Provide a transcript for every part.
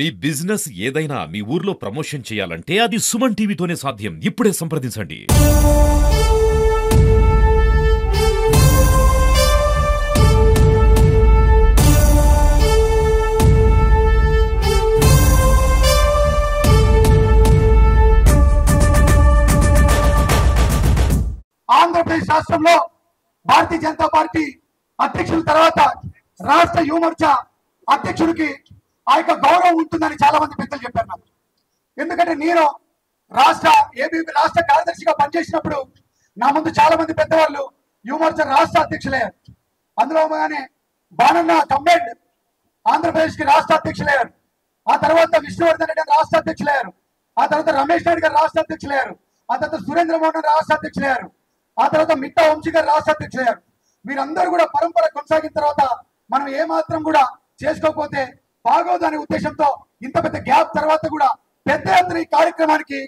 మీ business ఏదైనా మీ ఊర్లో promotion చేయాలంటే అది సుమన్ టీవీతోనే సాధ్యం. ఇప్పుడే సంప్రదించండి. ఆంధ్రప్రదేశ్ రాష్ట్రంలో భారతీయ జనతా పార్టీ అధ్యక్షుల తర్వాత రాష్ట్ర యువమోర్చా అధ్యక్షుడికి ఆ యొక్క గౌరవం ఉంటుందని చాలా మంది పెద్దలు చెప్పారు నాకు. ఎందుకంటే నేను ఏబీవీ రాష్ట్ర కార్యదర్శిగా పనిచేసినప్పుడు నా ముందు చాలా మంది పెద్దవాళ్ళు యువమోర్చా రాష్ట్ర అధ్యక్షులయ్యారు. అందులో బాణన్న కమ్మేడ్ ఆంధ్రప్రదేశ్ కి రాష్ట్ర అధ్యక్షులయ్యారు. ఆ తర్వాత విష్ణువర్ధన్ రెడ్డి రాష్ట్ర అధ్యక్షులయ్యారు. ఆ తర్వాత రమేష్ నాయుడు గారు రాష్ట్ర అధ్యక్షులయ్యారు. ఆ తర్వాత సురేంద్ర మోహన్ రాష్ట్ర అధ్యక్షులయ్యారు. ఆ తర్వాత మిట్టా వంశీ గారు రాష్ట్ర అధ్యక్షులయ్యారు. వీరందరూ కూడా పరంపర కొనసాగిన తర్వాత మనం ఏమాత్రం కూడా చేసుకోకపోతే బాగోదనే ఉద్దేశంతో ఇంత పెద్ద గ్యాప్ తర్వాత కూడా పెద్ద ఎత్తున ఈ కార్యక్రమానికి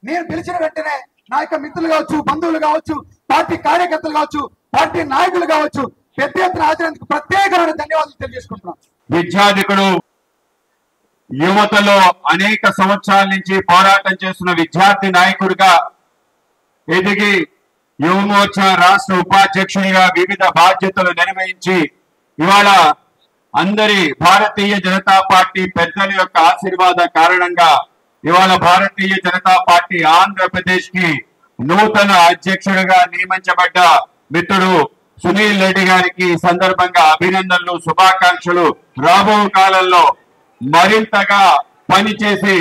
నేను పిలిచిన వెంటనే నా యొక్క మిత్రులు కావచ్చు, బంధువులు కావచ్చు, పార్టీ కార్యకర్తలు కావచ్చు, పార్టీ నాయకులు కావచ్చు, పెద్ద ఎత్తున హాజరైనందుకు ప్రత్యేకమైన ధన్యవాదాలు తెలియజేసుకుంటున్నాను. విద్యాధికుడు యువతలో అనేక సంవత్సరాల నుంచి పోరాటం చేస్తున్న విద్యార్థి నాయకుడిగా ఎదిగి యువమోర్చా రాష్ట్ర ఉపాధ్యక్షునిగా వివిధ బాధ్యతలు నిర్వహించి ఇవాళ అందరి భారతీయ జనతా పార్టీ పెద్దల యొక్క ఆశీర్వాద కారణంగా ఇవాళ భారతీయ జనతా పార్టీ ఆంధ్రప్రదేశ్ కి నూతన అధ్యక్షుడిగా నియమించబడ్డ మిత్రుడు సునీల్ రెడ్డి గారికి సందర్భంగా అభినందనలు, శుభాకాంక్షలు. రాబో కాలంలో మరింతగా పనిచేసి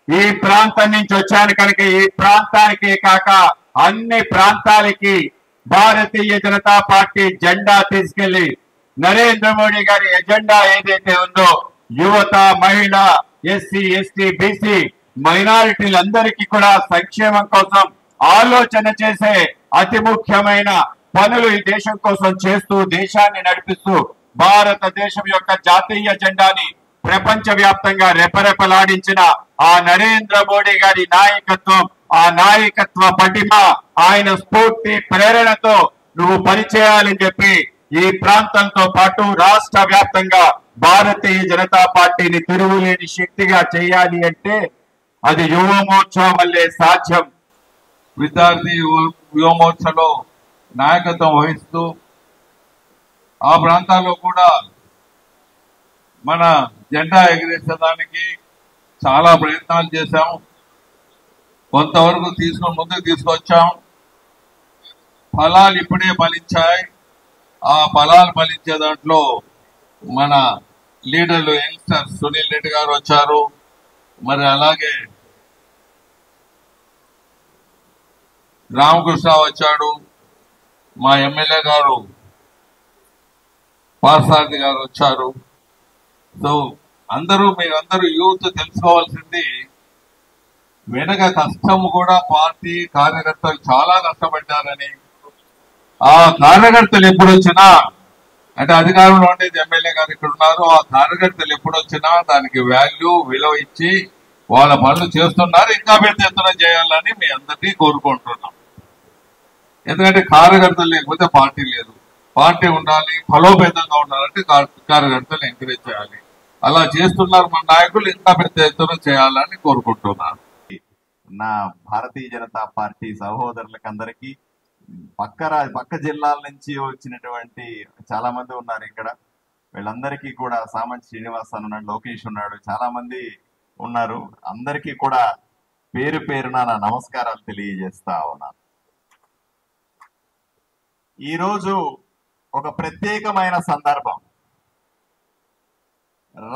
ఈ ప్రాంతం నుంచి వచ్చాను కనుక ఈ ప్రాంతానికే కాక అన్ని ప్రాంతాలకి భారతీయ జనతా పార్టీ జెండా తీసుకెళ్లి నరేంద్ర మోడీ గారి ఎజెండా ఏదైతే ఉందో యువత, మహిళ, ఎస్సీ, ఎస్టీ, బీసీ మైనారిటీలందరికీ కూడా సంక్షేమం కోసం ఆలోచన చేసే అతి ముఖ్యమైన పనులు ఈ దేశం కోసం చేస్తూ దేశాన్ని నడిపిస్తూ భారతదేశం యొక్క జాతీయ జెండాని ప్రపంచ వ్యాప్తంగా రెపరెపలాడించిన ఆ నరేంద్ర మోడీ గారి నాయకత్వం, ఆ నాయకత్వ పటిమ, ఆయన స్ఫూర్తి ప్రేరణతో నువ్వు పనిచేయాలని చెప్పి ఈ ప్రాంతంతో పాటు రాష్ట్ర వ్యాప్తంగా భారతీయ జనతా పార్టీని తిరుగులేని శక్తిగా చేయాలి అంటే అది యువమోర్చా వల్లే సాధ్యం. విద్యార్థి యువమోర్చాలో నాయకత్వం వహిస్తూ ఆ ప్రాంతాల్లో కూడా మన జెండా ఎగిరేసేదానికి చాలా ప్రయత్నాలు చేశాం. కొంతవరకు ముందుకు తీసుకొచ్చాం. ఫలాలు ఇప్పుడే ఫలించాయి. ఆ ఫలాలు ఫలించే దాంట్లో మన లీడర్లు యంగ్స్టర్ సునీల్ రెడ్డి గారు వచ్చారు. మరి అలాగే రామకృష్ణ వచ్చాడు. మా ఎమ్మెల్యే గారు పార్సారథి గారు వచ్చారు. సో మీరందరూ యూత్ తెలుసుకోవాల్సింది వెనక కష్టం కూడా పార్టీ కార్యకర్తలు చాలా కష్టపడ్డారని. ఆ కార్యకర్తలు ఎప్పుడు వచ్చినా అంటే అధికారంలో ఉండేది ఎమ్మెల్యే గారు ఇక్కడ ఉన్నారు. ఆ కార్యకర్తలు ఎప్పుడు వచ్చినా దానికి విలువ ఇచ్చి వాళ్ళ పనులు చేస్తున్నారు. ఇంకా పెద్ద ఎత్తున చేయాలని మీ అందరినీ కోరుకుంటున్నాం. ఎందుకంటే కార్యకర్తలు లేకపోతే పార్టీ లేదు. పార్టీ ఉండాలి, బలోపేతంగా ఉండాలంటే కార్యకర్తలు ఎంకరేజ్ చేయాలి. అలా చేస్తున్నారు మన నాయకులు. ఇంకా పెద్ద ఎత్తున చేయాలని కోరుకుంటున్నాను. నా భారతీయ జనతా పార్టీ సహోదరులకు అందరికీ పక్క జిల్లాల నుంచి వచ్చినటువంటి చాలా మంది ఉన్నారు ఇక్కడ. వీళ్ళందరికీ కూడా సామంత్ శ్రీనివాస్ ఉన్నాడు, లోకేష్ ఉన్నాడు, చాలా మంది ఉన్నారు. అందరికీ కూడా పేరు పేరున నా నమస్కారాలు తెలియజేస్తా ఉన్నాను. ఈరోజు ఒక ప్రత్యేకమైన సందర్భం.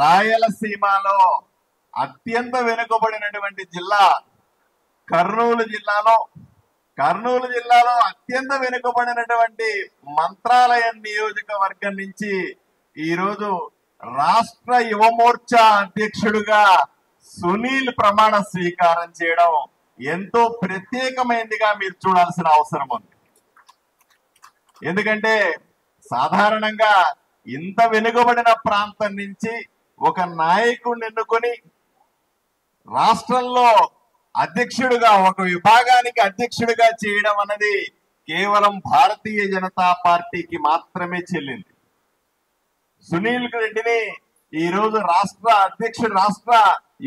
రాయలసీమలో అత్యంత వెనుకబడినటువంటి జిల్లా కర్నూలు జిల్లాలో అత్యంత వెనుకబడినటువంటి మంత్రాలయం నియోజకవర్గం నుంచి ఈరోజు రాష్ట్ర యువమోర్చా అధ్యక్షుడిగా సునీల్ ప్రమాణ స్వీకారం చేయడం ఎంతో ప్రత్యేకమైనదిగా మీరు చూడాల్సిన అవసరం ఉంది. ఎందుకంటే సాధారణంగా ఇంత వెనుకబడిన ప్రాంతం నుంచి ఒక నాయకుడిని ఎన్నుకొని రాష్ట్రంలో అధ్యక్షుడిగా, ఒక విభాగానికి అధ్యక్షుడిగా చేయడం అన్నది కేవలం భారతీయ జనతా పార్టీకి మాత్రమే చెల్లింది. సునీల్ రెడ్డిని ఈ రోజు రాష్ట్ర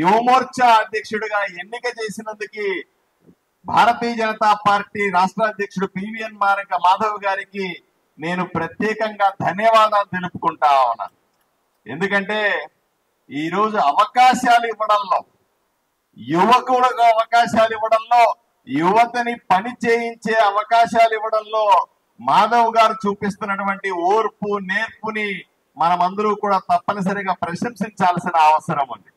యువమోర్చా అధ్యక్షుడిగా ఎన్నిక చేసినందుకు భారతీయ జనతా పార్టీ రాష్ట్ర అధ్యక్షుడు పివిఎన్ మాధవ్ గారికి నేను ప్రత్యేకంగా ధన్యవాదాలు తెలుపుకుంటా ఉన్నాను. ఎందుకంటే ఈ రోజు అవకాశాలు ఇవ్వడంలో, యువకులకు అవకాశాలు ఇవ్వడంలో, యువతని పని చేయించే అవకాశాలు ఇవ్వడంలో మాధవ్ గారు చూపిస్తున్నటువంటి ఓర్పు నేర్పుని మనమందరూ కూడా తప్పనిసరిగా ప్రశంసించాల్సిన అవసరం ఉంది.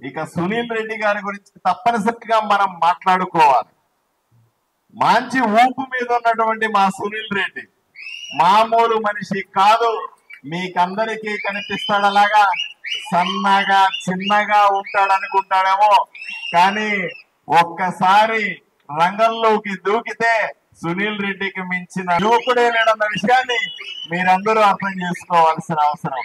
ఇక సునీల్ రెడ్డి గారి గురించి తప్పనిసరిగా మనం మాట్లాడుకోవాలి. మంచి ఊపు మీద ఉన్నటువంటి మా సునీల్ రెడ్డి మామూలు మనిషి కాదు. మీకందరికీ కనిపిస్తాడు అలాగా సన్నగా చిన్నగా ఉంటాడు అనుకుంటాడేమో, కానీ ఒక్కసారి రంగంలోకి దూకితే సునీల్ రెడ్డికి మించిన యువకుడే లేడన్న విషయాన్ని మీరందరూ అర్థం చేసుకోవాల్సిన అవసరం.